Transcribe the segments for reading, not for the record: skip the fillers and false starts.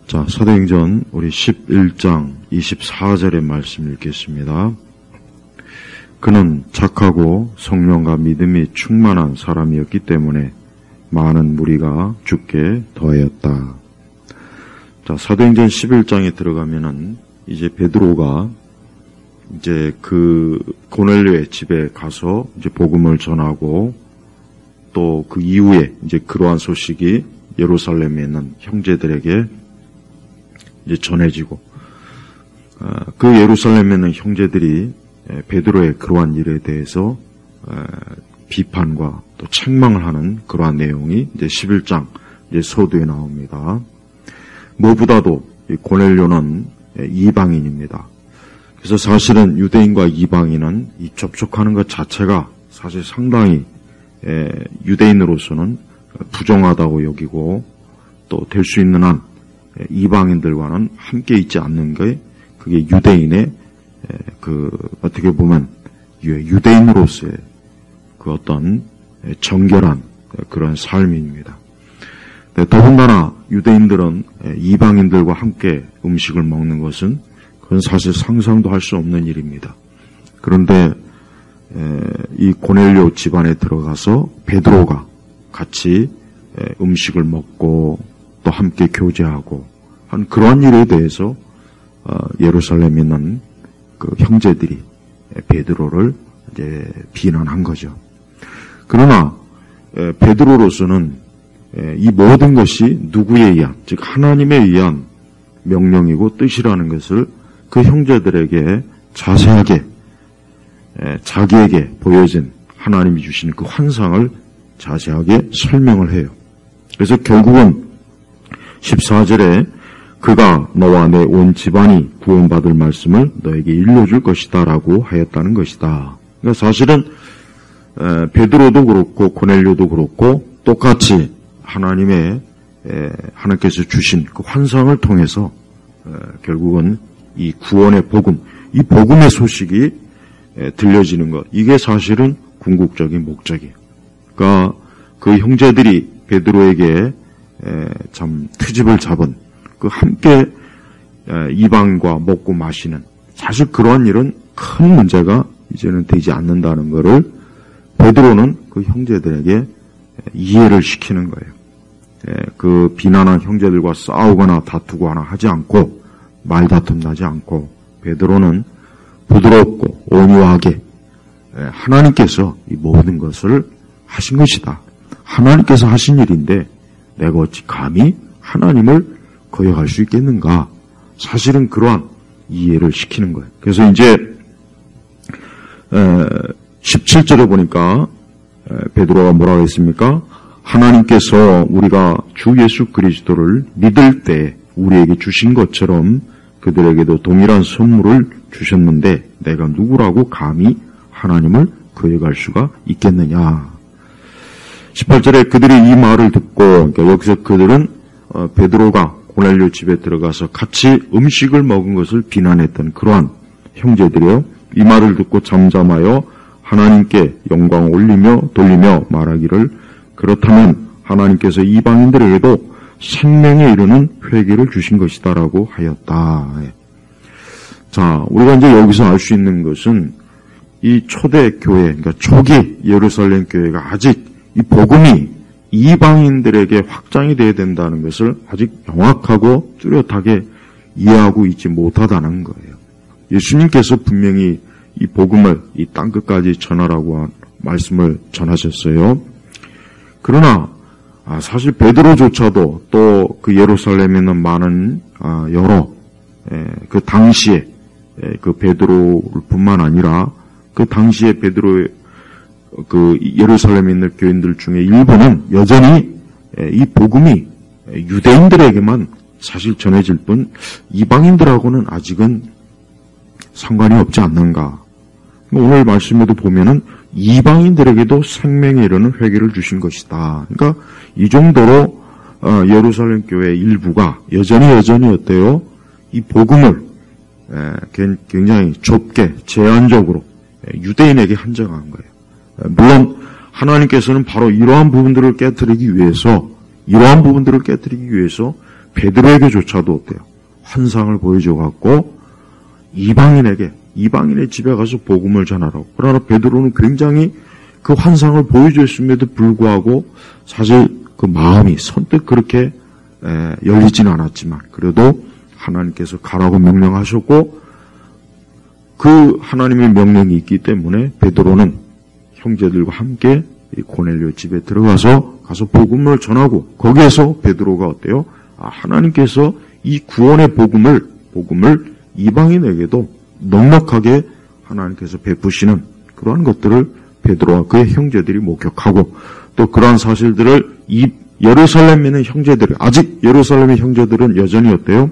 자, 사도행전 우리 11장 24절의 말씀 읽겠습니다. 그는 착하고 성령과 믿음이 충만한 사람이었기 때문에 많은 무리가 죽게 더하였다. 자, 사도행전 11장에 들어가면은 이제 베드로가 이제 그 고넬료의 집에 가서 이제 복음을 전하고 또 그 이후에 이제 그러한 소식이 예루살렘에 있는 형제들에게 이제 전해지고, 그 예루살렘에 있는 형제들이 베드로의 그러한 일에 대해서 비판과 또 책망을 하는 그러한 내용이 이제 11장 이제 서두에 나옵니다. 무엇보다도 고넬료는 이방인입니다. 그래서 사실은 유대인과 이방인은 이 접촉하는 것 자체가 사실 상당히 유대인으로서는 부정하다고 여기고, 또 될 수 있는 한 이방인들과는 함께 있지 않는 게 그게 유대인의 어떻게 보면 유대인으로서의 그 어떤 정결한 그런 삶입니다. 더군다나 유대인들은 이방인들과 함께 음식을 먹는 것은 그건 사실 상상도 할 수 없는 일입니다. 그런데 이 고넬료 집안에 들어가서 베드로가 같이 음식을 먹고 또 함께 교제하고 한 그러한 일에 대해서 예루살렘에 있는 그 형제들이 베드로를 이제 비난한 거죠. 그러나 베드로로서는 이 모든 것이 누구에 의한, 즉 하나님에 의한 명령이고 뜻이라는 것을 그 형제들에게 자세하게 자기에게 보여진 하나님이 주신 그 환상을 자세하게 설명을 해요. 그래서 결국은 14절에 그가 너와 내 온 집안이 구원받을 말씀을 너에게 일러줄 것이다 라고 하였다는 것이다. 그러니까 사실은 베드로도 그렇고 고넬료도 그렇고 똑같이 하나님께서 주신 그 환상을 통해서 결국은 이 구원의 복음, 이 복음의 소식이 들려지는 것, 이게 사실은 궁극적인 목적이에요. 그러니까 그 형제들이 베드로에게 참 트집을 잡은 그 함께 이방과 먹고 마시는, 사실 그러한 일은 큰 문제가 이제는 되지 않는다는 것을 베드로는 그 형제들에게 이해를 시키는 거예요. 그 비난한 형제들과 싸우거나 다투거나 하지 않고, 말다툼 나지 않고, 베드로는 부드럽고 온유하게 하나님께서 이 모든 것을 하신 것이다. 하나님께서 하신 일인데 내가 어찌 감히 하나님을 거역할 수 있겠는가? 사실은 그러한 이해를 시키는 거예요. 그래서 이제 17절에 보니까 베드로가 뭐라고 했습니까? 하나님께서 우리가 주 예수 그리스도를 믿을 때 우리에게 주신 것처럼 그들에게도 동일한 선물을 주셨는데 내가 누구라고 감히 하나님을 거역할 수가 있겠느냐? 18절에 그들이 이 말을 듣고, 그러니까 여기서 그들은 베드로가 고넬료 집에 들어가서 같이 음식을 먹은 것을 비난했던 그러한 형제들이요, 이 말을 듣고 잠잠하여 하나님께 영광 올리며 돌리며 말하기를 그렇다면 하나님께서 이방인들에게도 생명에 이르는 회개를 주신 것이다라고 하였다. 자, 우리가 이제 여기서 알 수 있는 것은 이 초대 교회, 그러니까 초기 예루살렘 교회가 아직 이 복음이 이방인들에게 확장이 돼야 된다는 것을 아직 명확하고 뚜렷하게 이해하고 있지 못하다는 거예요. 예수님께서 분명히 이 복음을 이 땅끝까지 전하라고 말씀을 전하셨어요. 그러나 사실 베드로조차도 또 그 예루살렘에 있는 많은 여러 그 당시에 그 베드로뿐만 아니라 그 당시에 베드로의 그 예루살렘에 있는 교인들 중에 일부는 여전히 이 복음이 유대인들에게만 사실 전해질 뿐 이방인들하고는 아직은 상관이 없지 않는가. 오늘 말씀에도 보면은 이방인들에게도 생명에 이르는 회개를 주신 것이다. 그러니까 이 정도로 예루살렘 교회 일부가 여전히 어때요? 이 복음을 굉장히 좁게 제한적으로 유대인에게 한정한 거예요. 물론 하나님께서는 바로 이러한 부분들을 깨뜨리기 위해서 베드로에게조차도 어때요? 환상을 보여줘갖고 이방인의 집에 가서 복음을 전하라고. 그러나 베드로는 굉장히 그 환상을 보여줬음에도 불구하고 사실 그 마음이 선뜻 그렇게 열리지는 않았지만 그래도 하나님께서 가라고 명령하셨고 그 하나님의 명령이 있기 때문에 베드로는 형제들과 함께 이 고넬료 집에 들어가서 복음을 전하고 거기에서 베드로가 어때요? 하나님께서 이 구원의 복음을 이방인에게도 넉넉하게 하나님께서 베푸시는 그러한 것들을 베드로와 그의 형제들이 목격하고 또 그러한 사실들을 이 예루살렘에 있는 형제들이 아직 예루살렘의 형제들은 여전히 어때요?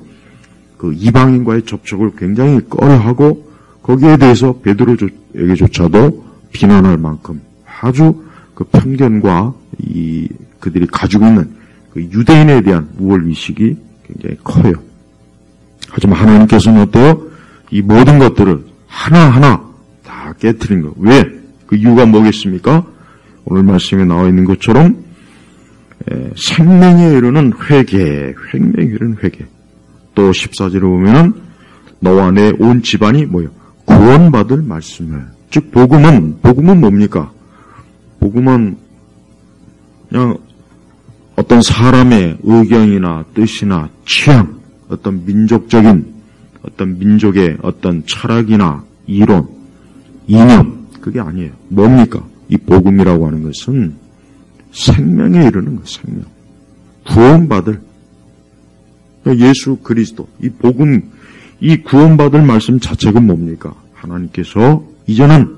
그 이방인과의 접촉을 굉장히 꺼려하고 거기에 대해서 베드로에게조차도 비난할 만큼 아주 그 편견과 그들이 가지고 있는 그 유대인에 대한 우월 의식이 굉장히 커요. 하지만 하나님께서는 어때요? 이 모든 것들을 하나하나 다 깨트린 거. 왜? 그 이유가 뭐겠습니까? 오늘 말씀에 나와 있는 것처럼 생명에 이르는 회개. 또 14절에 보면은 너와 내 온 집안이 뭐예요? 구원받을 말씀을. 즉 복음은 뭡니까? 복음은 그냥 어떤 사람의 의견이나 뜻이나 취향, 어떤 민족의 어떤 철학이나 이론, 이념, 그게 아니에요. 뭡니까? 이 복음이라고 하는 것은 생명에 이르는 것, 생명. 구원받을. 예수 그리스도, 이 복음, 이 구원받을 말씀 자체가 뭡니까? 하나님께서 이제는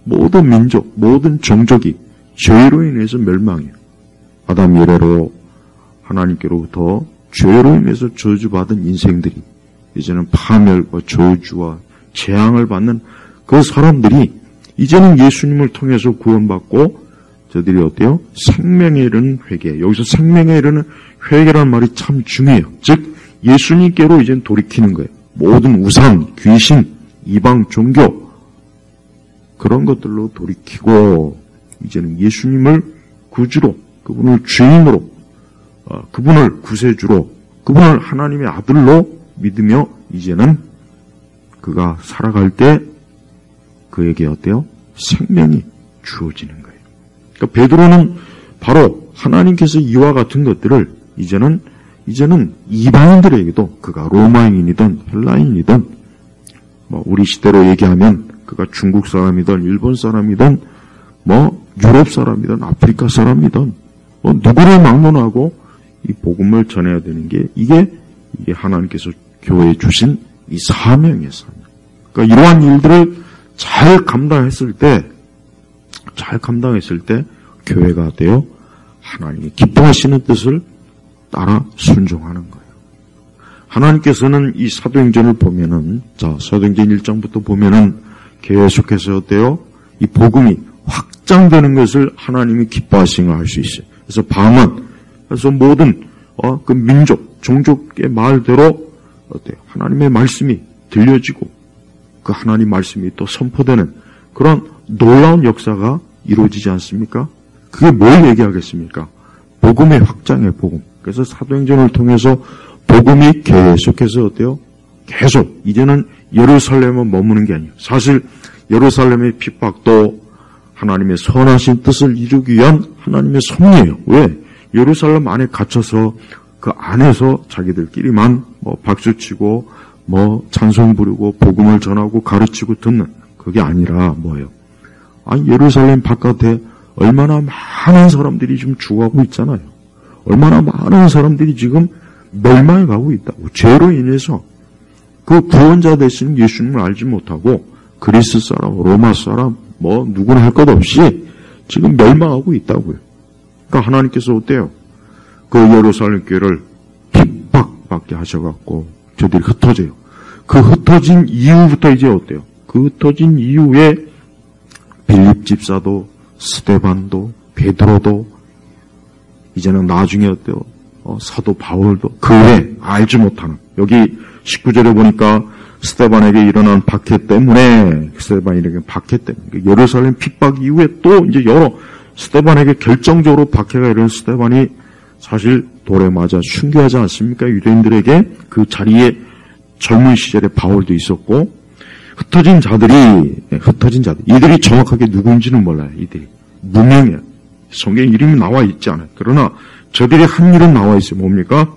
모든 민족, 모든 종족이 죄로 인해서 멸망해요. 아담 이래로 하나님께로부터 죄로 인해서 저주받은 인생들이 이제는 파멸과 저주와 재앙을 받는 그 사람들이 이제는 예수님을 통해서 구원받고 저들이 어때요? 생명에 이르는 회개. 여기서 생명에 이르는 회개라는 말이 참 중요해요. 즉 예수님께로 이제는 돌이키는 거예요. 모든 우상, 귀신, 이방 종교 그런 것들로 돌이키고 이제는 예수님을 구주로, 그분을 주인으로, 그분을 구세주로, 그분을 하나님의 아들로 믿으며 이제는 그가 살아갈 때 그에게 어때요? 생명이 주어지는 거예요. 그러니까 베드로는 바로 하나님께서 이와 같은 것들을 이제는 이방인들에게도 그가 로마인이든 헬라인이든 우리 시대로 얘기하면 그가 중국 사람이든 일본 사람이든 유럽 사람이든 아프리카 사람이든 누구를 막론하고 이 복음을 전해야 되는 게 이게 하나님께서 교회에 주신 이 사명이에요. 사명. 그러니까 이러한 일들을 잘 감당했을 때 교회가 돼요. 하나님이 기뻐하시는 뜻을 따라 순종하는 거예요. 하나님께서는 이 사도행전을 보면은, 사도행전 1장부터 보면은 계속해서 어때요? 이 복음이 확장되는 것을 하나님이 기뻐하시는 걸 알 수 있어요. 그래서 모든 그 민족, 종족의 말대로 어때요? 하나님의 말씀이 들려지고 그 하나님 말씀이 또 선포되는 그런 놀라운 역사가 이루어지지 않습니까? 그게 뭘 얘기하겠습니까? 복음의 확장의 복음. 그래서 사도행전을 통해서 복음이 계속해서 어때요? 계속 이제는 예루살렘은 머무는 게 아니에요. 사실 예루살렘의 핍박도 하나님의 선하신 뜻을 이루기 위한 하나님의 섭리예요. 왜? 예루살렘 안에 갇혀서 그 안에서 자기들끼리만 박수치고 찬송 부르고 복음을 전하고 가르치고 듣는 그게 아니라 뭐예요? 예루살렘 바깥에 얼마나 많은 사람들이 지금 죽어가고 있잖아요. 얼마나 많은 사람들이 지금 멸망해 가고 있다고. 죄로 인해서 그 구원자 되시는 예수님을 알지 못하고 그리스 사람, 로마 사람, 누구나 할 것 없이 지금 멸망하고 있다고요. 그러니까 하나님께서 어때요? 그 예루살렘 교회를 핍박받게 하셔갖고 저들이 흩어져요. 그 흩어진 이후부터 이제 어때요? 그 흩어진 이후에 빌립 집사도 스데반도 베드로도 이제는 나중에 어때요? 사도 바울도 그 외에 알지 못하는 여기 19절에 보니까 스데반에게 일어난 박해 때문에 예루살렘 핍박 이후에 또 이제 스데반에게 결정적으로 박해가 일어난 스데반이 사실 돌에 맞아 순교하지 않습니까? 유대인들에게 그 자리에 젊은 시절에 바울도 있었고, 흩어진 자들, 이들이 정확하게 누구인지는 몰라요. 이들이 무명해요. 성경에 이름이 나와 있지 않아요. 그러나 저들의 한 일은 나와 있어요. 뭡니까?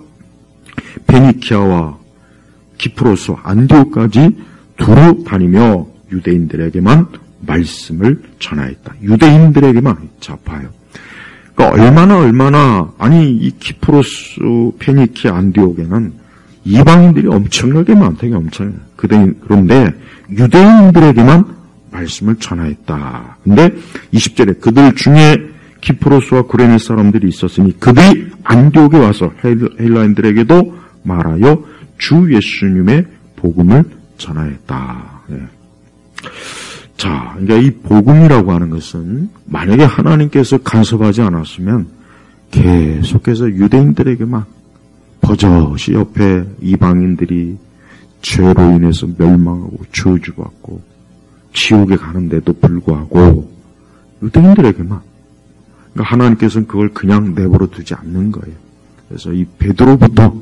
페니키아와 기프로스, 안디옥까지 두루 다니며 유대인들에게만 말씀을 전하였다. 유대인들에게만. 자, 봐요. 그러니까 얼마나 아니 이 키프로스, 페니키아, 안디옥에는 이방인들이 엄청나게 많대요. 엄청나게. 그런데 유대인들에게만 말씀을 전하였다. 근데 20절에 그들 중에 키프로스와 구레네 사람들이 있었으니 그들이 안디옥에 와서 헬라인들에게도 말하여 주 예수님의 복음을 전하였다. 네. 자, 그러니까 이 복음이라고 하는 것은 만약에 하나님께서 간섭하지 않았으면 계속해서 유대인들에게만 버젓이 옆에 이방인들이 죄로 인해서 멸망하고 저주받고 지옥에 가는데도 불구하고 유대인들에게만, 그러니까 하나님께서는 그걸 그냥 내버려 두지 않는 거예요. 그래서 이 베드로부터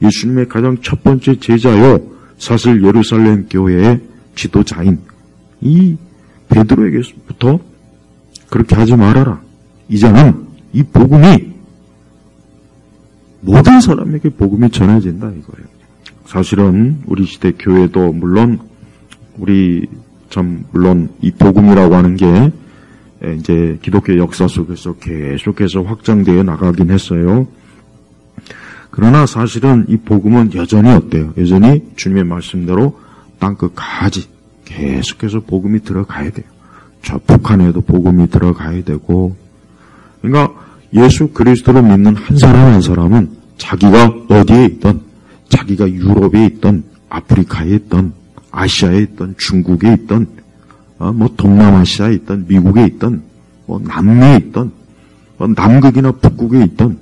예수님의 가장 첫 번째 제자요, 사실 예루살렘 교회의 지도자인 이 베드로에게부터 그렇게 하지 말아라. 이제는 이 복음이 모든 사람에게 복음이 전해진다 이거예요. 사실은 우리 시대 교회도 물론 이 복음이라고 하는 게 이제 기독교 역사 속에서 계속해서 확장되어 나가긴 했어요. 그러나 사실은 이 복음은 여전히 어때요? 여전히 주님의 말씀대로 땅끝까지 계속해서 복음이 들어가야 돼요. 저 북한에도 복음이 들어가야 되고, 그러니까 예수 그리스도를 믿는 한 사람 한 사람은 자기가 어디에 있던, 자기가 유럽에 있던, 아프리카에 있던, 아시아에 있던, 중국에 있던, 동남아시아에 있던, 미국에 있던, 남미에 있던, 남극이나 북극에 있던,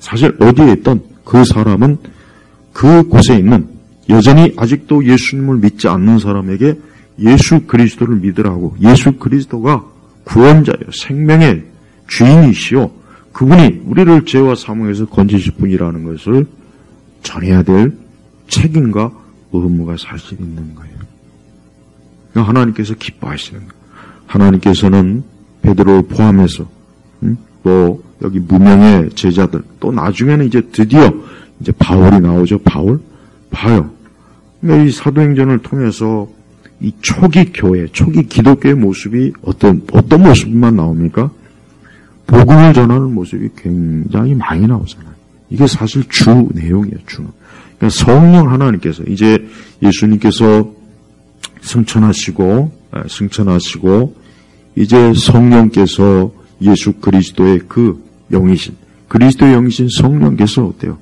사실 어디에 있던 그 사람은 그곳에 있는 여전히 아직도 예수님을 믿지 않는 사람에게 예수 그리스도를 믿으라고, 예수 그리스도가 구원자예요. 생명의 주인이시오. 그분이 우리를 죄와 사망에서 건지실 분이라는 것을 전해야 될 책임과 의무가 사실 있는 거예요. 그러니까 하나님께서 기뻐하시는 거예요. 하나님께서는 베드로를 포함해서 또 여기 무명의 제자들, 또 나중에는 이제 드디어 이제 바울이 나오죠. 바울 봐요. 그러니까 이 사도행전을 통해서 이 초기 교회, 초기 기독교의 모습이 어떤 모습만 나옵니까? 복음을 전하는 모습이 굉장히 많이 나오잖아요. 이게 사실 주 내용이에요. 그러니까 성령 하나님께서 이제 예수님께서 승천하시고 이제 성령께서 예수 그리스도의 그 영이신, 그리스도의 영이신 성령께서 어때요?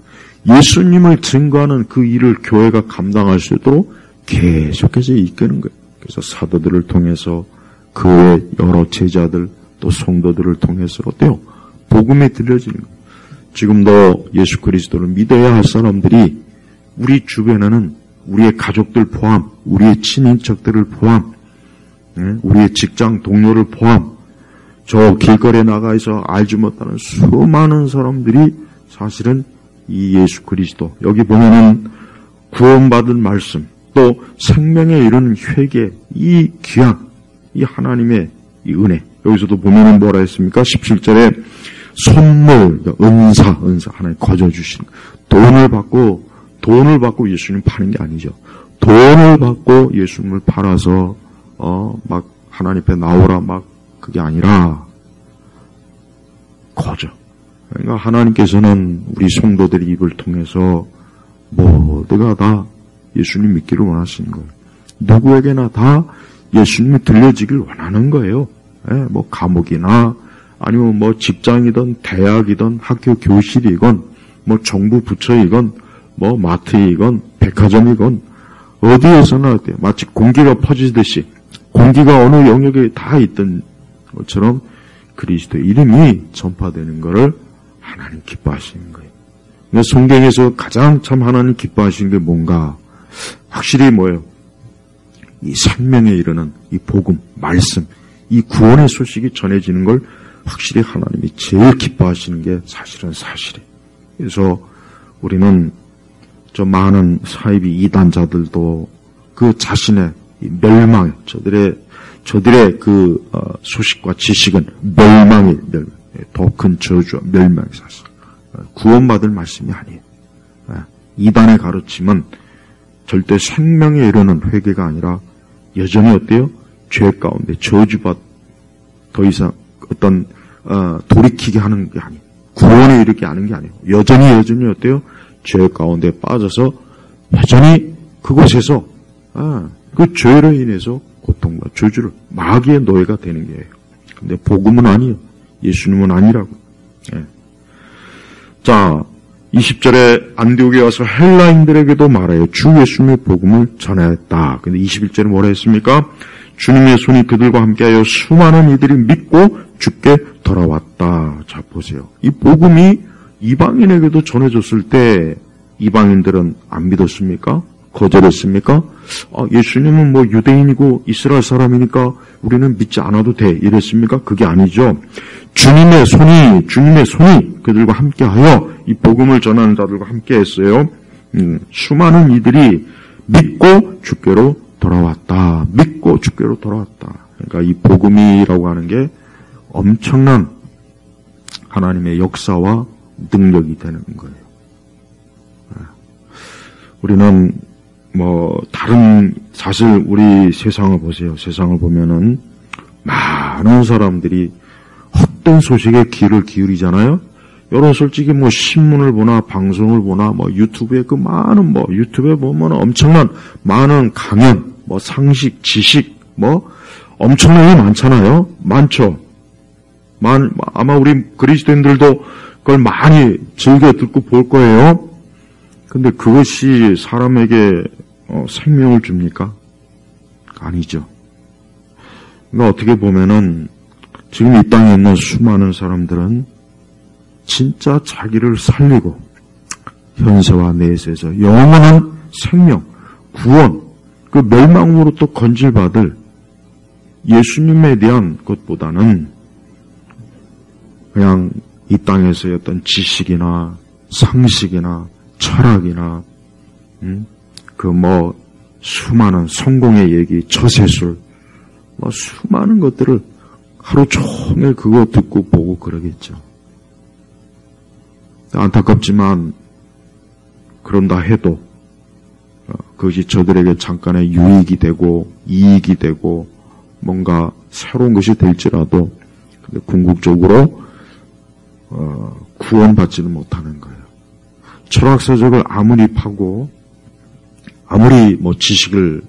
예수님을 증거하는 그 일을 교회가 감당할 수 있도록 계속해서 이끄는 거예요. 그래서 사도들을 통해서 그의 여러 제자들 또 성도들을 통해서 어때요? 복음이 들려지는 거예요. 지금도 예수 그리스도를 믿어야 할 사람들이 우리 주변에는 우리의 가족들 포함, 우리의 친인척들을 포함, 우리의 직장 동료를 포함, 저 길거리에 나가서 알지 못하는 수많은 사람들이 사실은 이 예수 그리스도, 여기 보면은 구원받은 말씀, 또 생명에 이르는 회개, 이 귀한, 이 하나님의 이 은혜, 여기서도 보면은 뭐라 했습니까? 17절에 선물, 은사 하나님 거저주신, 돈을 받고 예수님 파는 게 아니죠. 돈을 받고 예수님을 팔아서 막 하나님 앞에 나오라 막 그게 아니라 거저. 그러니까 하나님께서는 우리 성도들의 입을 통해서 모두가 다 예수님 믿기를 원하시는 거예요. 누구에게나 다 예수님이 들려지길 원하는 거예요. 뭐 감옥이나 아니면 뭐 직장이든 대학이든 학교 교실이건 뭐 정부 부처이건 뭐 마트이건 백화점이건 어디에서나 어때요? 마치 공기가 퍼지듯이 공기가 어느 영역에 다 있던 것처럼 그리스도의 이름이 전파되는 것을 하나님 기뻐하시는 거예요. 그러니까 성경에서 가장 참 하나님 기뻐하시는 게 뭔가? 확실히 뭐예요? 이 생명에 이르는 이 복음, 말씀, 이 구원의 소식이 전해지는 걸 확실히 하나님이 제일 기뻐하시는 게 사실이에요. 그래서 우리는 저 많은 사이비 이단자들도 그 자신의 멸망, 저들의 그 소식과 지식은 멸망의 더 큰 저주와 멸망의 사실. 구원받을 말씀이 아니에요. 이단의 가르침은 절대 생명에 이르는 회개가 아니라 여전히 어때요? 죄 가운데 저주받 더 이상 어떤 돌이키게 하는 게 아니에요. 구원에 이르게 하는 게 아니에요. 여전히 어때요? 죄 가운데 빠져서 여전히 그곳에서 그 죄로 인해서 고통과 저주를 마귀의 노예가 되는 게예요. 근데 복음은 아니에요. 예수님은 아니라고. 예. 자, 20절에 안디옥에 와서 헬라인들에게도 말하여 주 예수님의 복음을 전하였다. 근데 21절에 뭐라 했습니까? 주님의 손이 그들과 함께하여 수많은 이들이 믿고 주께 돌아왔다. 자, 보세요. 이 복음이 이방인에게도 전해졌을 때 이방인들은 안 믿었습니까? 거절했습니까? 예수님은 뭐 유대인이고 이스라엘 사람이니까 우리는 믿지 않아도 돼. 이랬습니까? 그게 아니죠. 주님의 손이 그들과 함께하여 이 복음을 전하는 자들과 함께했어요. 수많은 이들이 믿고 주께로 돌아왔다. 믿고 주께로 돌아왔다. 그러니까 이 복음이라고 하는 게 엄청난 하나님의 역사와 능력이 되는 거예요. 우리는 사실 우리 세상을 보세요. 세상을 보면은 많은 사람들이 헛된 소식에 귀를 기울이잖아요. 여러분 솔직히 신문을 보나 방송을 보나 유튜브에 유튜브에 보면 엄청난 많은 강연, 상식, 지식, 엄청나게 많잖아요. 많죠. 아마 우리 그리스도인들도 그걸 많이 즐겨 듣고 볼 거예요. 근데 그것이 사람에게 생명을 줍니까? 아니죠. 그러니까 어떻게 보면은 지금 이 땅에 있는 수많은 사람들은 진짜 자기를 살리고 현세와 내세에서 영원한 생명, 구원, 그 멸망으로부터 건질받을 예수님에 대한 것보다는 그냥 이 땅에서의 어떤 지식이나 상식이나 철학이나 수많은 성공의 얘기, 처세술, 수많은 것들을 하루 종일 그거 듣고 보고 그러겠죠. 안타깝지만 그런다 해도 그것이 저들에게 잠깐의 유익이 되고 이익이 되고 뭔가 새로운 것이 될지라도 근데 궁극적으로 구원받지는 못하는 거예요. 철학서적을 아무리 파고 아무리 지식을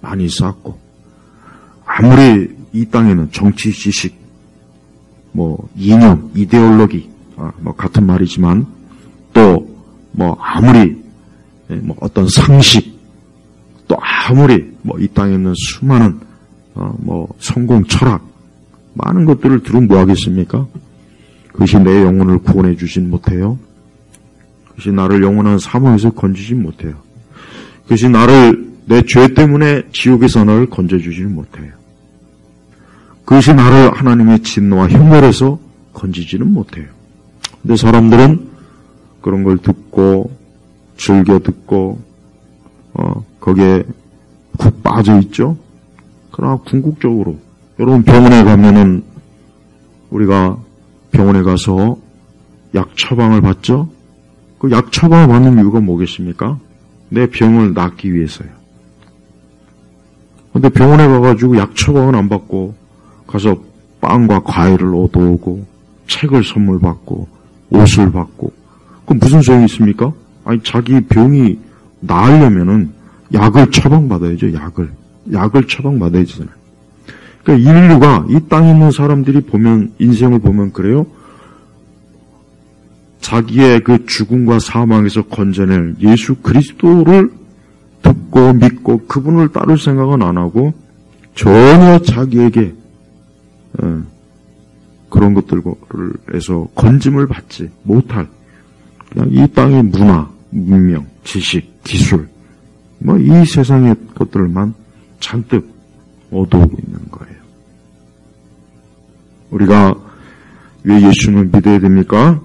많이 쌓고 아무리 이 땅에는 정치 지식 이념, 이데올로기 같은 말이지만 또 아무리 어떤 상식 또 아무리 이 땅에 있는 수많은 성공 철학 많은 것들을 들으면 뭐 하겠습니까? 그것이 내 영혼을 구원해 주진 못해요. 그것이 나를 영원한 사망에서 건지지 못해요. 그것이 나를 내 죄 때문에 지옥에서 나를 건져주지는 못해요. 그것이 나를 하나님의 진노와 형벌에서 건지지는 못해요. 근데 사람들은 그런 걸 듣고 즐겨 듣고 거기에 푹 빠져 있죠. 그러나 궁극적으로 여러분 병원에 가면은 우리가 병원에 가서 약 처방을 받죠. 그 약 처방을 받는 이유가 뭐겠습니까? 내 병을 낫기 위해서요. 근데 병원에 가가지고 약 처방을 안 받고 가서 빵과 과일을 얻어오고 책을 선물 받고 옷을 받고 그럼 무슨 소용이 있습니까? 아니 자기 병이 나으려면은 약을 처방받아야죠. 약을 처방받아야 되잖아요. 그러니까 인류가 이 땅에 있는 사람들이 보면 인생을 보면 그래요. 자기의 그 죽음과 사망에서 건져낼 예수 그리스도를 듣고 믿고 그분을 따를 생각은 안 하고 전혀 자기에게 그런 것들에서 건짐을 받지 못할 그냥 이 땅의 문화, 문명, 지식, 기술 이 세상의 것들만 잔뜩 얻어오고 있는 거예요. 우리가 왜 예수님을 믿어야 됩니까?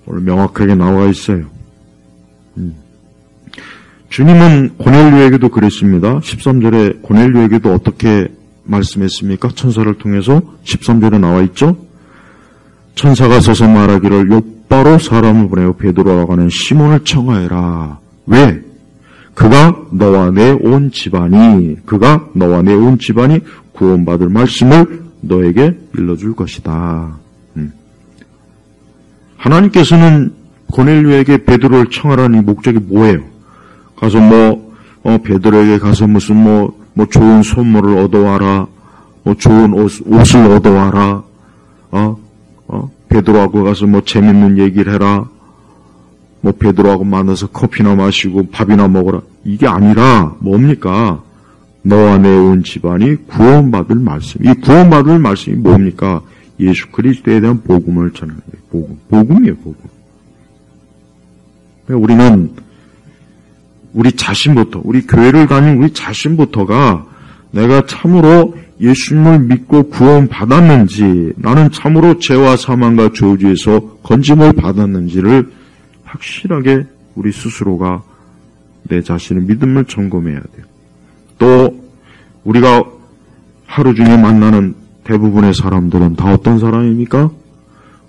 오늘 명확하게 나와 있어요. 주님은 고넬료에게도 그랬습니다. 13절에 고넬료에게도 어떻게 말씀했습니까? 천사를 통해서 13절에 나와 있죠. 천사가 서서 말하기를 욥바로 사람을 보내어 베드로라고 하는 시몬을 청하여라. 왜? 그가 너와 내 온 집안이 구원받을 말씀을 너에게 일러줄 것이다. 하나님께서는 고넬료에게 베드로를 청하라는 이 목적이 뭐예요? 가서 베드로에게 가서 무슨 좋은 선물을 얻어와라, 좋은 옷을 얻어와라, 베드로하고 가서 재밌는 얘기를 해라, 베드로하고 만나서 커피나 마시고 밥이나 먹어라. 이게 아니라 뭡니까? 너와 내 온 집안이 구원받을 말씀. 이 구원받을 말씀이 뭡니까? 예수 그리스도에 대한 복음을 전하는 거예요. 복음이에요, 복음. 우리는 우리 자신부터, 우리 교회를 다니는 우리 자신부터가 내가 참으로 예수님을 믿고 구원받았는지, 나는 참으로 죄와 사망과 저주에서 건짐을 받았는지를 확실하게 우리 스스로가 내 자신의 믿음을 점검해야 돼요. 또 우리가 하루 중에 만나는 대부분의 사람들은 다 어떤 사람입니까?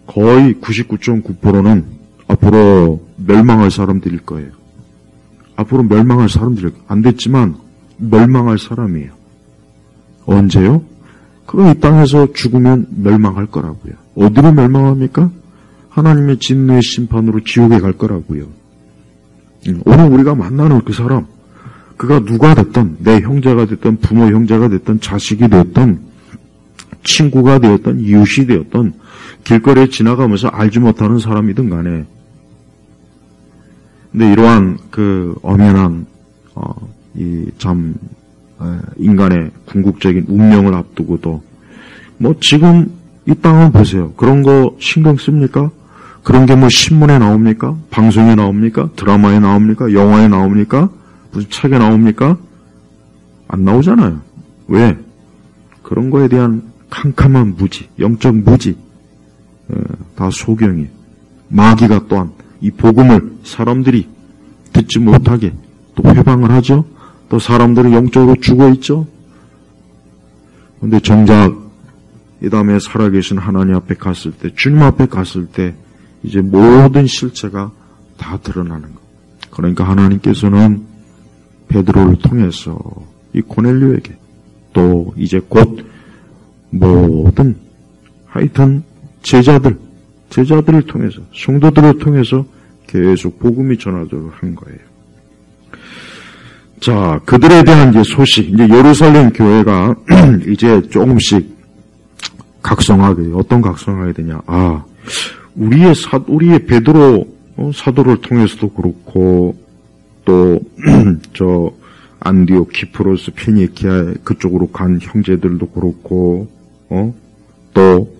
거의 99.9%는 앞으로 멸망할 사람들일 거예요. 앞으로 멸망할 사람들이 안 됐지만 멸망할 사람이에요. 언제요? 그건 이 땅에서 죽으면 멸망할 거라고요. 어디로 멸망합니까? 하나님의 진노의 심판으로 지옥에 갈 거라고요. 오늘 우리가 만나는 그 사람, 그가 누가 됐든, 내 형제가 됐든, 부모 형제가 됐든, 자식이 됐든, 친구가 되었든, 이웃이 되었든, 길거리에 지나가면서 알지 못하는 사람이든 간에, 근데 이러한 엄연한 인간의 궁극적인 운명을 앞두고도 지금 이 땅을 보세요. 그런 거 신경 씁니까? 그런 게 신문에 나옵니까? 방송에 나옵니까? 드라마에 나옵니까? 영화에 나옵니까? 무슨 책에 나옵니까? 안 나오잖아요. 왜? 그런 거에 대한 캄캄한 무지, 영적 무지, 다 소경이에요. 마귀가 또한 이 복음을 사람들이 듣지 못하게 또 회방을 하죠. 또 사람들은 영적으로 죽어있죠. 그런데 정작 이 다음에 살아계신 하나님 앞에 갔을 때, 주님 앞에 갔을 때 이제 모든 실체가 다 드러나는 것. 그러니까 하나님께서는 베드로를 통해서 이 고넬료에게 또 이제 곧 모든 하여튼 제자들을 통해서, 성도들을 통해서 계속 복음이 전하도록 한 거예요. 자, 그들에 대한 이제 소식, 이제 예루살렘 교회가 이제 조금씩 각성하게, 어떤 각성하게 되냐. 우리의 베드로 사도를 통해서도 그렇고, 또, 안디옥, 키프로스, 피니키아 그쪽으로 간 형제들도 그렇고, 또,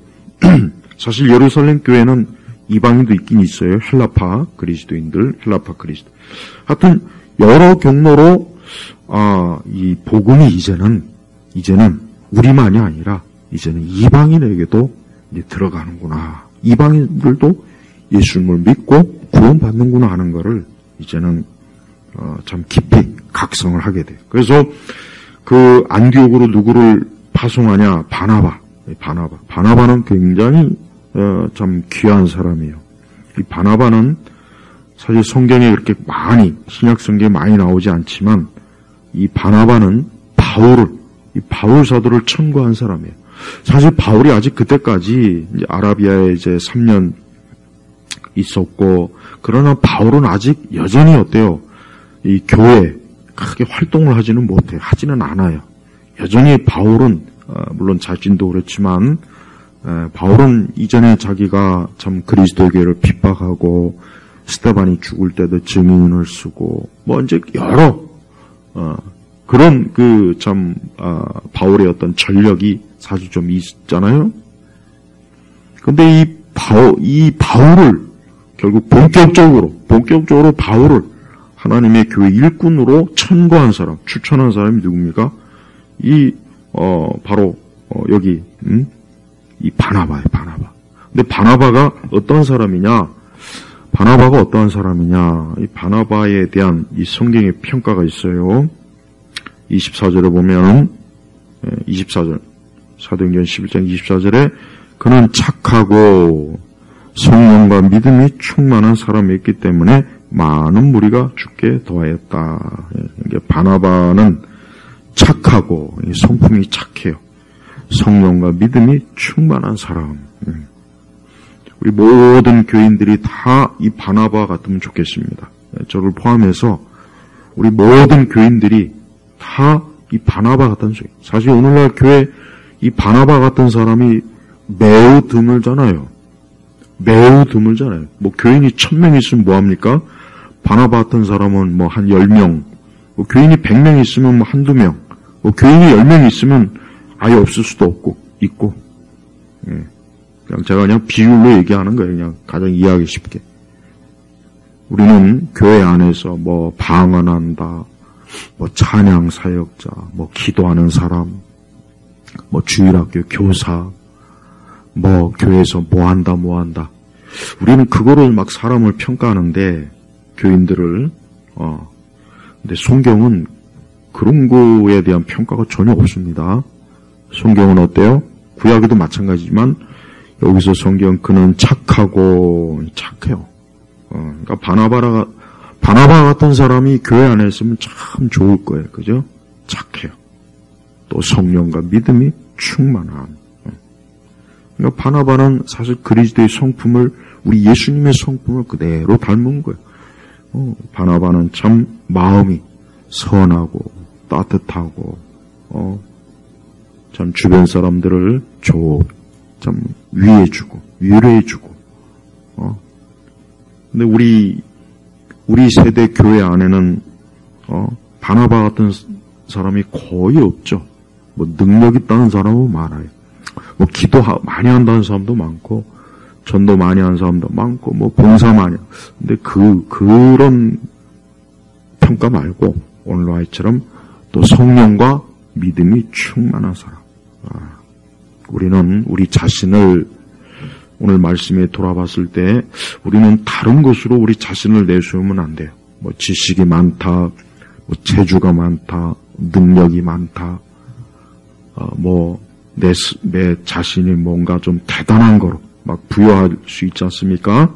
사실 예루살렘 교회는 이방인도 있긴 있어요. 헬라파 그리스도인들, 헬라파 그리스도. 하여튼 여러 경로로 이 복음이 이제는 우리만이 아니라 이제는 이방인에게도 이제 들어가는구나. 이방인들도 예수님을 믿고 구원받는구나 하는 것을 이제는 참 깊이 각성을 하게 돼요. 그래서 그 안디옥으로 누구를 파송하냐? 바나바는 굉장히 참 귀한 사람이에요. 이 바나바는 사실 성경에 그렇게 신약 성경에 많이 나오지 않지만 이 바나바는 바울 사도를 청구한 사람이에요. 사실 바울이 아직 그때까지 이제 아라비아에 이제 3년 있었고, 그러나 바울은 아직 여전히 어때요? 이 교회에 크게 활동을 하지는 않아요. 여전히 바울은 물론 자신도 그렇지만 바울은 이전에 자기가 참 그리스도의 교회를 핍박하고 스데반이 죽을 때도 증인을 쓰고 이제 여러 그런 바울의 어떤 전력이 사실 좀 있잖아요. 근데 이 바울을 결국 본격적으로 바울을 하나님의 교회 일꾼으로 천거한 사람, 추천한 사람이 누굽니까? 바로 여기 이 바나바예요, 바나바. 근데 바나바가 어떤 사람이냐? 바나바가 어떠한 사람이냐? 이 바나바에 대한 이 성경의 평가가 있어요. 24절에 보면 24절 사도행전 11장 24절에 그는 착하고 성령과 믿음이 충만한 사람이었기 때문에 많은 무리가 죽게 도하였다. 바나바는 착하고 성품이 착해요. 성령과 믿음이 충만한 사람. 우리 모든 교인들이 다 이 바나바 같으면 좋겠습니다. 저를 포함해서 우리 모든 교인들이 다 이 바나바 같은 사람. 사실 오늘날 교회 이 바나바 같은 사람이 매우 드물잖아요. 매우 드물잖아요. 뭐 교인이 1000명 있으면 뭐합니까? 바나바 같은 사람은 뭐 한 10명, 뭐 교인이 100명 있으면 뭐 한두 명, 뭐 교인이 10명 있으면 아예 없을 수도 있고. 그냥 제가 그냥 비율로 얘기하는 거예요. 그냥 가장 이해하기 쉽게. 우리는 교회 안에서 뭐 방언한다, 뭐 찬양 사역자, 뭐 기도하는 사람, 뭐 주일학교 교사, 뭐 교회에서 뭐 한다. 우리는 그거를 막 사람을 평가하는데 교인들을 근데 성경은 그런 거에 대한 평가가 전혀 없습니다. 성경은 어때요? 구약에도 마찬가지지만 여기서 성경 그는 착하고 착해요. 그러니까 바나바 같은 사람이 교회 안에 있으면 참 좋을 거예요. 그죠? 착해요. 또 성령과 믿음이 충만한. 그러니까 바나바는 사실 그리스도의 성품을 우리 예수님의 성품을 그대로 닮은 거예요. 바나바는 참 마음이 선하고 따뜻하고 참 주변 사람들을 참 위해주고 위로해주고. 근데 우리 세대 교회 안에는 바나바 같은 사람이 거의 없죠. 뭐 능력 있다는 사람은 많아요. 뭐 기도 많이 한다는 사람도 많고 전도 많이 하는 사람도 많고 뭐 봉사 많이. 근데 그런 평가 말고 오늘 와이처럼 또 성령과 믿음이 충만한 사람. 우리는 우리 자신을 오늘 말씀에 돌아봤을 때 우리는 다른 것으로 우리 자신을 내세우면 안 돼요. 뭐 지식이 많다, 뭐 재주가 많다, 능력이 많다, 뭐 내 자신이 뭔가 좀 대단한 거로 막 부여할 수 있지 않습니까?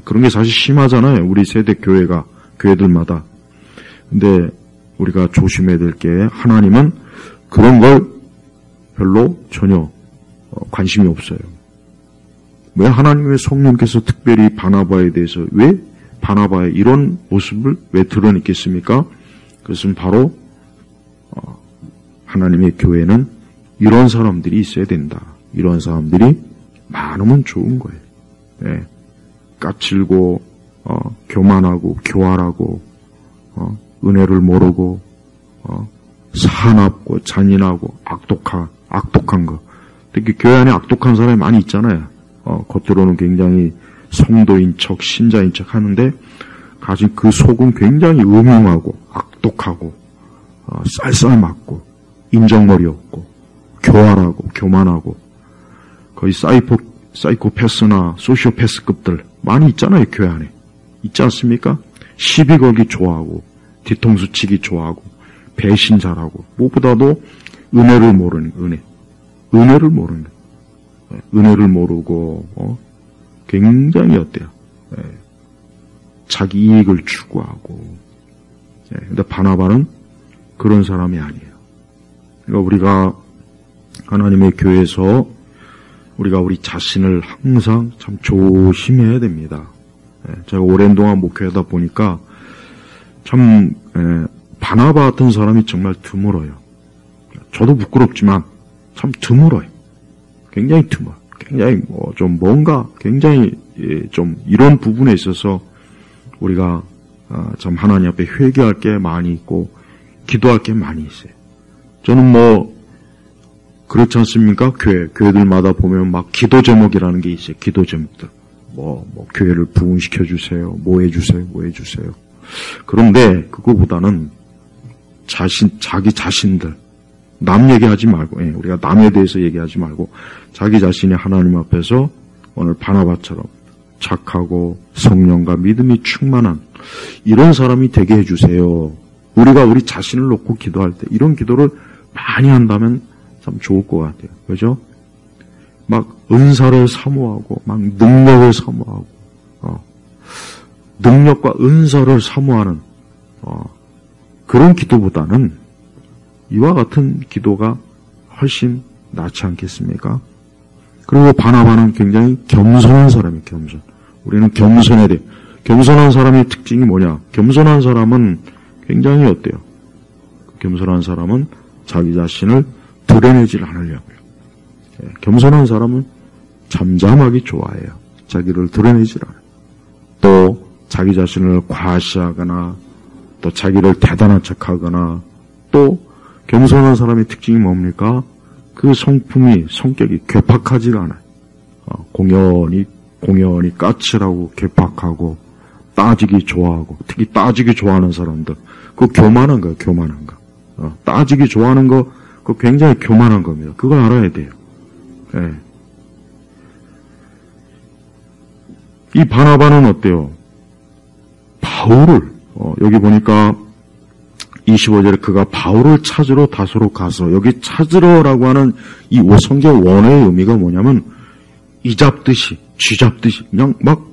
그런 게 사실 심하잖아요. 우리 세대 교회들마다. 근데 우리가 조심해야 될 게 하나님은 그런 걸 별로 전혀 관심이 없어요. 왜 하나님의 성령께서 특별히 바나바에 대해서 왜 바나바의 이런 모습을 왜 드러냈겠습니까? 그것은 바로 하나님의 교회는 이런 사람들이 있어야 된다. 이런 사람들이 많으면 좋은 거예요. 네. 까칠고 교만하고 교활하고 은혜를 모르고 사납고 잔인하고 악독한 거. 특히 교회 안에 악독한 사람이 많이 있잖아요. 겉으로는 굉장히 성도인 척, 신자인 척 하는데 가진 그 속은 굉장히 음흉하고 악독하고 쌀쌀맞고 인정머리 없고 교활하고 교만하고 거의 사이코패스나 소시오패스급들 많이 있잖아요. 교회 안에. 있지 않습니까? 시비 걸기 좋아하고 뒤통수 치기 좋아하고 배신 잘하고 무엇보다도 은혜를 모르는 은혜를 모르고 굉장히 어때요? 자기 이익을 추구하고. 근데 바나바는 그런 사람이 아니에요. 그러니까 우리가 하나님의 교회에서 우리가 우리 자신을 항상 참 조심해야 됩니다. 제가 오랜 동안 목회하다 보니까 참 바나바 같은 사람이 정말 드물어요. 저도 부끄럽지만 참 드물어요. 굉장히 드물어요. 굉장히 좀 뭔가 굉장히 좀 이런 부분에 있어서 우리가 참 하나님 앞에 회개할 게 많이 있고 기도할 게 많이 있어요. 저는 그렇지 않습니까? 교회들마다 보면 막 기도 제목이라는 게 있어요. 기도 제목들. 교회를 부흥시켜 주세요. 뭐 해주세요. 그런데 그거보다는 자기 자신들, 남 얘기하지 말고, 우리가 남에 대해서 얘기하지 말고 자기 자신이 하나님 앞에서 오늘 바나바처럼 착하고 성령과 믿음이 충만한 이런 사람이 되게 해주세요. 우리가 우리 자신을 놓고 기도할 때 이런 기도를 많이 한다면 참 좋을 것 같아요. 그죠? 막 은사를 사모하고 막 능력을 사모하고 능력과 은사를 사모하는 그런 기도보다는 이와 같은 기도가 훨씬 낫지 않겠습니까? 그리고 바나바는 굉장히 겸손한 사람이에요. 겸손. 우리는 겸손해야 돼요. 겸손한 사람의 특징이 뭐냐? 겸손한 사람은 굉장히 어때요? 겸손한 사람은 자기 자신을 드러내질 않으려고요. 겸손한 사람은 잠잠하기 좋아해요. 자기를 드러내질 않아요. 또 자기 자신을 과시하거나 또 자기를 대단한 척하거나 또 겸손한 사람의 특징이 뭡니까? 그 성격이 괴팍하지가 않아요. 공연히 까칠하고 괴팍하고 따지기 좋아하고 특히 따지기 좋아하는 사람들 그거 교만한 거예요. 교만한 거. 따지기 좋아하는 거 그거 굉장히 교만한 겁니다. 그걸 알아야 돼요. 네. 이 바나바는 어때요? 바울을 여기 보니까 25절에 그가 바울을 찾으러 다소로 가서 여기 찾으러라고 하는 이 성경 원어의 의미가 뭐냐면 이잡듯이 쥐잡듯이 그냥 막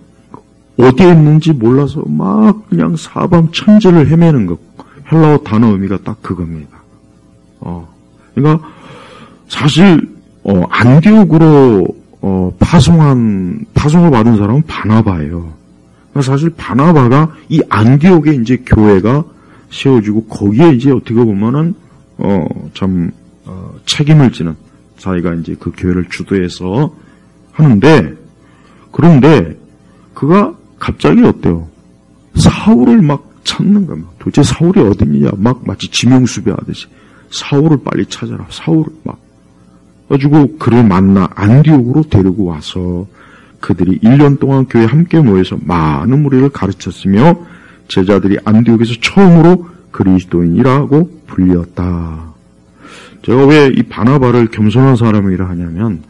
어디에 있는지 몰라서 막 그냥 사방천지를 헤매는 것. 헬라어 단어 의미가 딱 그겁니다. 그러니까 사실 안디옥으로 파송을 받은 사람은 바나바예요. 그러니까 사실 바나바가 이 안디옥에 이제 교회가 세워지고 거기에 이제 어떻게 보면은 책임을 지는 자기가 이제 그 교회를 주도해서 하는데 그런데 그가 갑자기 어때요? 사울을 막 찾는 거야. 도대체 사울이 어딨느냐? 막 마치 지명수배하듯이 사울을 빨리 찾아라. 사울을 막 가지고 그를 만나 안디옥으로 데리고 와서 그들이 1년 동안 교회에 함께 모여서 많은 무리를 가르쳤으며 제자들이 안디옥에서 처음으로 그리스도인이라고 불렸다. 제가 왜 이 바나바를 겸손한 사람이라 하냐면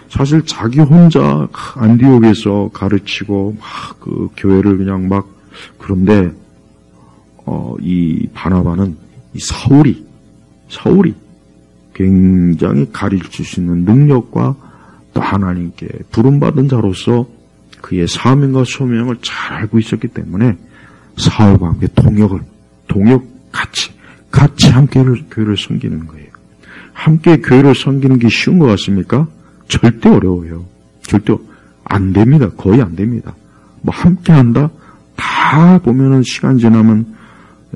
사실 자기 혼자 안디옥에서 가르치고 막 그 교회를 그냥 막 그런데 이 바나바는 이 사울이 굉장히 가르칠 수 있는 능력과 또 하나님께 부름받은 자로서 그의 사명과 소명을 잘 알고 있었기 때문에 사울과 함께 같이 함께 교회를 섬기는 거예요. 함께 교회를 섬기는 게 쉬운 것 같습니까? 절대 어려워요. 절대 안 됩니다. 거의 안 됩니다. 뭐 함께 한다? 다 보면은 시간 지나면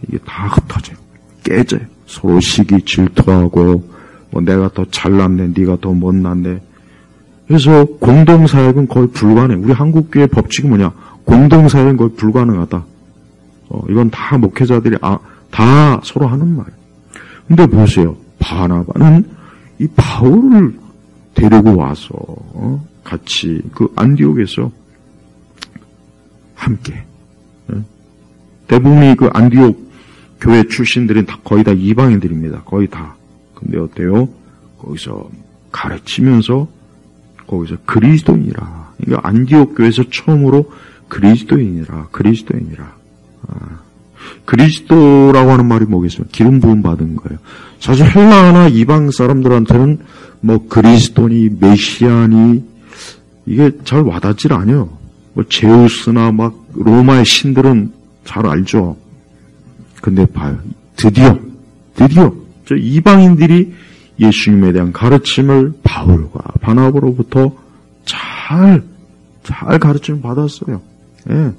이게 다 흩어져요. 깨져요. 서로 시기 질투하고 뭐 내가 더 잘났네, 네가 더 못났네. 그래서 공동사역은 거의 불가능해. 우리 한국교회 법칙이 뭐냐? 공동사역은 거의 불가능하다. 이건 다 목회자들이 다 서로 하는 말이에요. 근데 보세요. 바나바는 이 바울을 데리고 와서 같이 그 안디옥에서 함께 대부분이 그 안디옥 교회 출신들은 거의 다 이방인들입니다. 거의 다. 근데 어때요? 거기서 가르치면서 거기서 그리스도인이라. 그러니까 안디옥 교회에서 처음으로 그리스도인이라. 그리스도라고 하는 말이 뭐겠습니까? 기름 부음 받은 거예요. 사실 헬라나 이방 사람들한테는 뭐 그리스도니 메시아니 이게 잘 와닿질 않아요. 뭐 제우스나 막 로마의 신들은 잘 알죠. 근데 봐요. 드디어 저 이방인들이 예수님에 대한 가르침을 바울과 바나바로부터 잘 가르침을 받았어요. 예.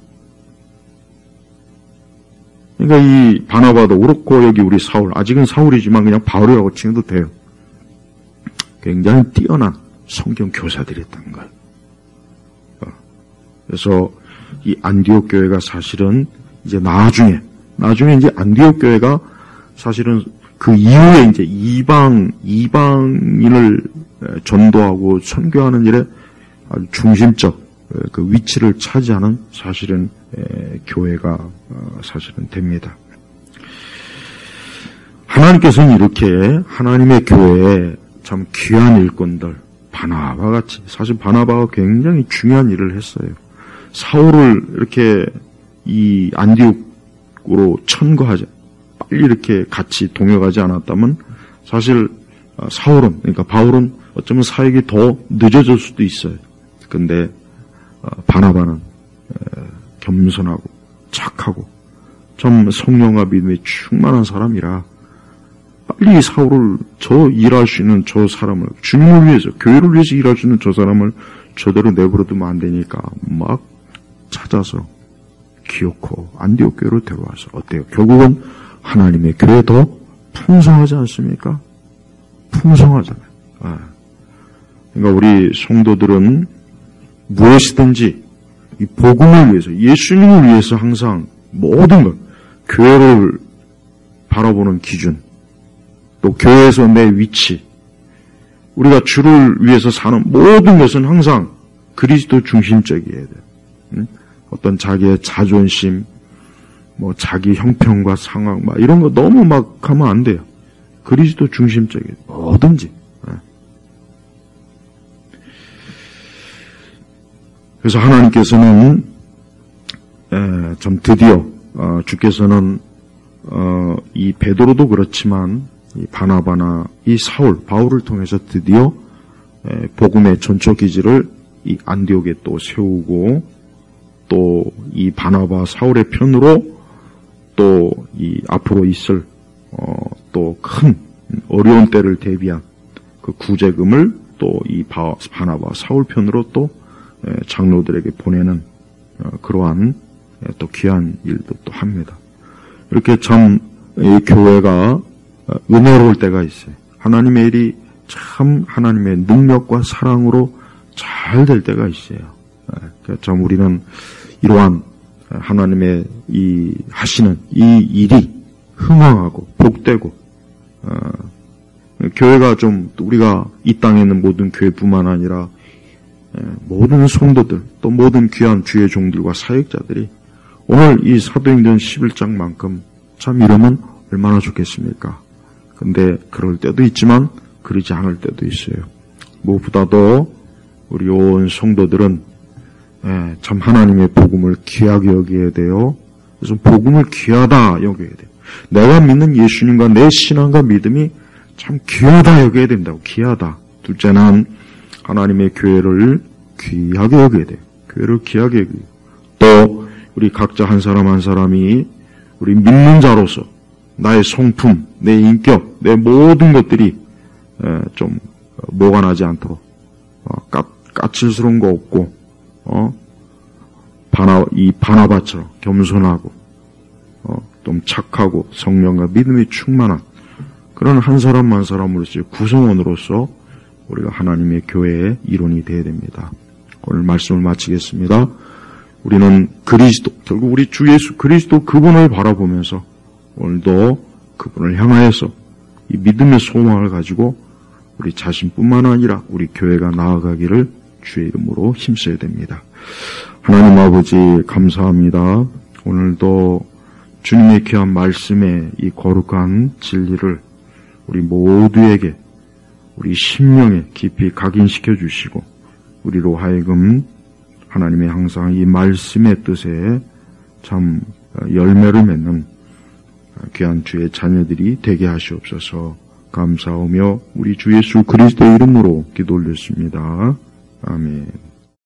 그러니까 이 바나바도 그렇고 여기 우리 사울, 아직은 사울이지만 그냥 바울이라고 칭해도 돼요. 굉장히 뛰어난 성경 교사들이었던 거예요. 그래서 이 안디옥 교회가 사실은 이제 나중에 이제 안디옥 교회가 사실은 그 이후에 이제 이방인을 전도하고 선교하는 일에 아주 중심적 그 위치를 차지하는 사실은 교회가 사실은 됩니다. 하나님께서는 이렇게 하나님의 교회에 참 귀한 일꾼들 바나바 같이 사실 바나바가 굉장히 중요한 일을 했어요. 사울을 이렇게 이 안디옥으로 천거하자, 빨리 이렇게 같이 동역하지 않았다면 사실 사울은, 그러니까 바울은 어쩌면 사역이 더 늦어질 수도 있어요. 근데 바나바는 겸손하고 착하고 참 성령과 믿음에 충만한 사람이라 빨리 사울을, 저 일할 수 있는 저 사람을, 주님을 위해서, 교회를 위해서 일할 수 있는 저 사람을 저대로 내버려두면 안 되니까 막 찾아서 기어코 안디옥 교회로 데려와서, 어때요? 결국은 하나님의 교회 더 풍성하지 않습니까? 풍성하잖아요. 그러니까 우리 성도들은 무엇이든지 이 복음을 위해서, 예수님을 위해서 항상 모든 것, 교회를 바라보는 기준, 또 교회에서 내 위치, 우리가 주를 위해서 사는 모든 것은 항상 그리스도 중심적이어야 돼요. 어떤 자기의 자존심, 뭐 자기 형편과 상황, 막 이런 거 너무 막 하면 안 돼요. 그리스도 중심적이에요. 뭐든지. 그래서 하나님께서는 좀 드디어 주께서는 이 베드로도 그렇지만 이 바나바나 이 사울, 바울을 통해서 드디어 복음의 전초 기지를 이 안디옥에 또 세우고, 또 이 바나바 사울의 편으로 또 이 앞으로 있을 또 큰 어려운 때를 대비한 그 구제금을 또 이 바나바 사울 편으로 또 장로들에게 보내는 그러한 또 귀한 일도 또 합니다. 이렇게 참 이 교회가 은혜로울 때가 있어요. 하나님의 일이 참 하나님의 능력과 사랑으로 잘 될 때가 있어요. 참 우리는 이러한 하나님의 이 하시는 이 일이 흥왕하고 복되고, 교회가 좀, 우리가 이 땅에 있는 모든 교회뿐만 아니라 모든 성도들, 또 모든 귀한 주의 종들과 사역자들이 오늘 이 사도행전 11장만큼 참 이러면 얼마나 좋겠습니까? 근데 그럴 때도 있지만 그러지 않을 때도 있어요. 무엇보다도 우리 온 성도들은 참 하나님의 복음을 귀하게 여겨야 돼요. 그래서 복음을 귀하다 여겨야 돼요. 내가 믿는 예수님과 내 신앙과 믿음이 참 귀하다 여겨야 된다고. 귀하다. 둘째는 하나님의 교회를 귀하게 여겨야 돼요. 교회를 귀하게 여겨야 돼요. 또 우리 각자 한 사람 한 사람이 우리 믿는 자로서 나의 성품, 내 인격, 내 모든 것들이 좀 모가 나지 않도록 까칠스러운 거 없고 이 바나바처럼 겸손하고 좀 착하고 성령과 믿음이 충만한 그런 한 사람 한 사람으로서 구성원으로서 우리가 하나님의 교회의 일원이 되어야 됩니다. 오늘 말씀을 마치겠습니다. 우리는 그리스도, 결국 우리 주 예수 그리스도 그분을 바라보면서 오늘도 그분을 향하여서 이 믿음의 소망을 가지고 우리 자신뿐만 아니라 우리 교회가 나아가기를 주의 이름으로 힘써야 됩니다. 하나님 아버지 감사합니다. 오늘도 주님의 귀한 말씀의 이 거룩한 진리를 우리 모두에게 우리 심령에 깊이 각인시켜 주시고 우리로 하여금 하나님의 항상 이 말씀의 뜻에 참 열매를 맺는 귀한 주의 자녀들이 되게 하시옵소서. 감사하며 우리 주 예수 그리스도의 이름으로 기도 올렸습니다. 아멘.